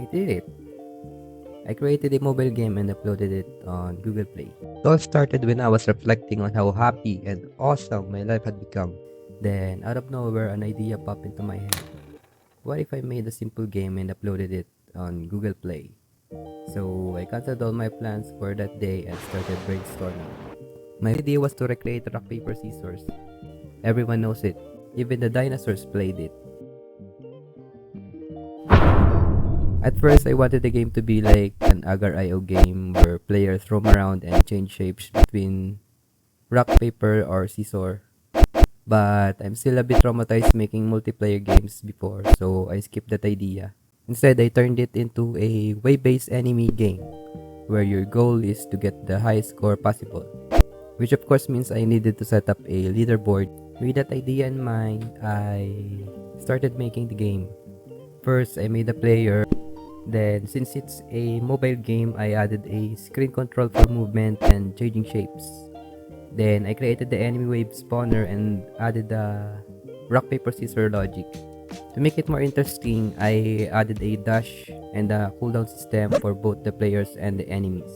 I did it. I created a mobile game and uploaded it on Google Play. It all started when I was reflecting on how happy and awesome my life had become. Then, out of nowhere, an idea popped into my head. What if I made a simple game and uploaded it on Google Play? So, I canceled all my plans for that day and started brainstorming. My idea was to recreate rock, paper, scissors. Everyone knows it. Even the dinosaurs played it. At first, I wanted the game to be like an Agar.io game where players roam around and change shapes between rock, paper, or scissor. But I'm still a bit traumatized making multiplayer games before, so I skipped that idea. Instead, I turned it into a wave-based enemy game where your goal is to get the highest score possible, which of course means I needed to set up a leaderboard. With that idea in mind, I started making the game. First, I made a player. Then, since it's a mobile game, I added a screen control for movement and changing shapes. Then, I created the enemy wave spawner and added the rock, paper, scissors logic. To make it more interesting, I added a dash and a cooldown system for both the players and the enemies.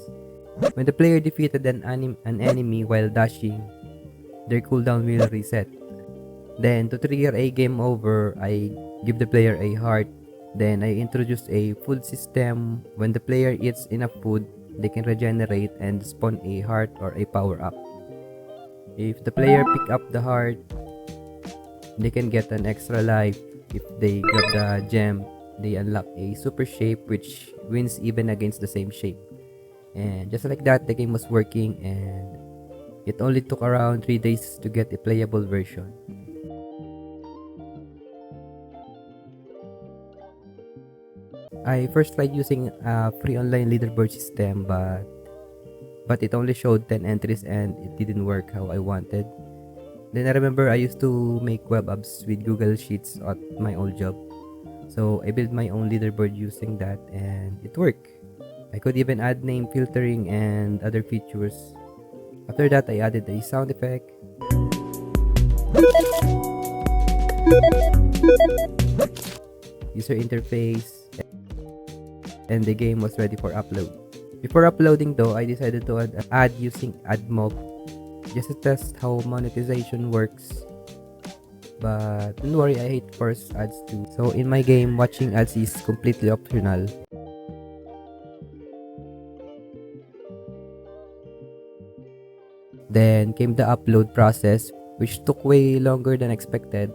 When the player defeated an enemy while dashing, their cooldown will reset. Then, to trigger a game over, I give the player a heart. Then, I introduced a food system. When the player eats enough food, they can regenerate and spawn a heart or a power-up. If the player pick up the heart, they can get an extra life. If they grab the gem, they unlock a super shape which wins even against the same shape. And just like that, the game was working, and it only took around 3 days to get a playable version. I first tried using a free online leaderboard system, but it only showed 10 entries and it didn't work how I wanted. Then I remember I used to make web apps with Google Sheets at my old job. So I built my own leaderboard using that and it worked. I could even add name filtering and other features. After that, I added a sound effect, user interface, and the game was ready for upload. Before uploading though, I decided to add ad using AdMob just to test how monetization works. But don't worry, I hate forced ads too. So in my game, watching ads is completely optional. Then came the upload process, which took way longer than expected.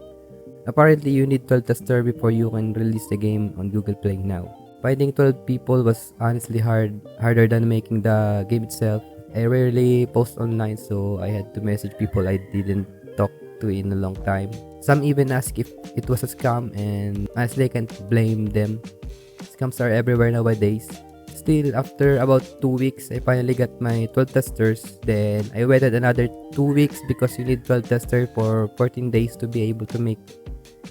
Apparently, you need 12 testers before you can release the game on Google Play now. Finding 12 people was honestly harder than making the game itself. I rarely post online, so I had to message people I didn't talk to in a long time. Some even asked if it was a scam, and honestly I can't blame them. Scams are everywhere nowadays. Still, after about 2 weeks, I finally got my 12 testers. Then I waited another 2 weeks because you need 12 testers for 14 days to be able to make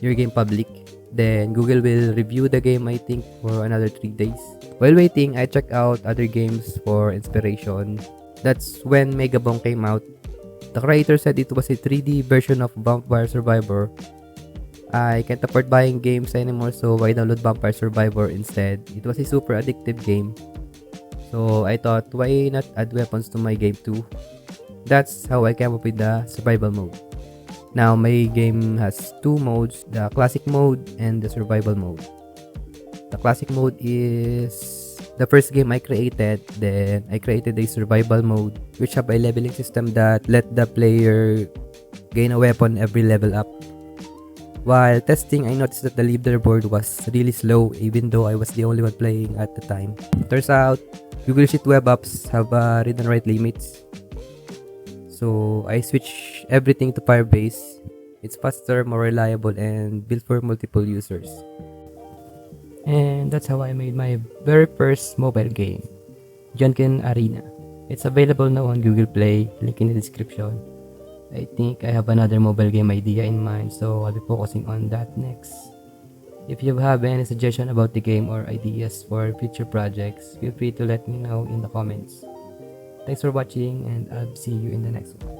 your game public. Then Google will review the game, I think, for another 3 days. While waiting, I checked out other games for inspiration. That's when Megabong came out. The creator said it was a 3D version of Vampire Survivor. I can't afford buying games anymore, so I download Vampire Survivor instead. It was a super addictive game. So I thought, why not add weapons to my game too? That's how I came up with the survival mode. Now my game has 2 modes, the classic mode and the survival mode. The classic mode is the first game I created. Then I created a survival mode which have a leveling system that let the player gain a weapon every level up. While testing, I noticed that the leaderboard was really slow even though I was the only one playing at the time. Turns out, Google Sheet web apps have read and write limits. So I switched everything to Firebase. It's faster, more reliable, and built for multiple users. And that's how I made my very first mobile game, Janke Arena. It's available now on Google Play, link in the description. I think I have another mobile game idea in mind, so I'll be focusing on that next. If you have any suggestion about the game or ideas for future projects, feel free to let me know in the comments. Thanks for watching, and I'll see you in the next one.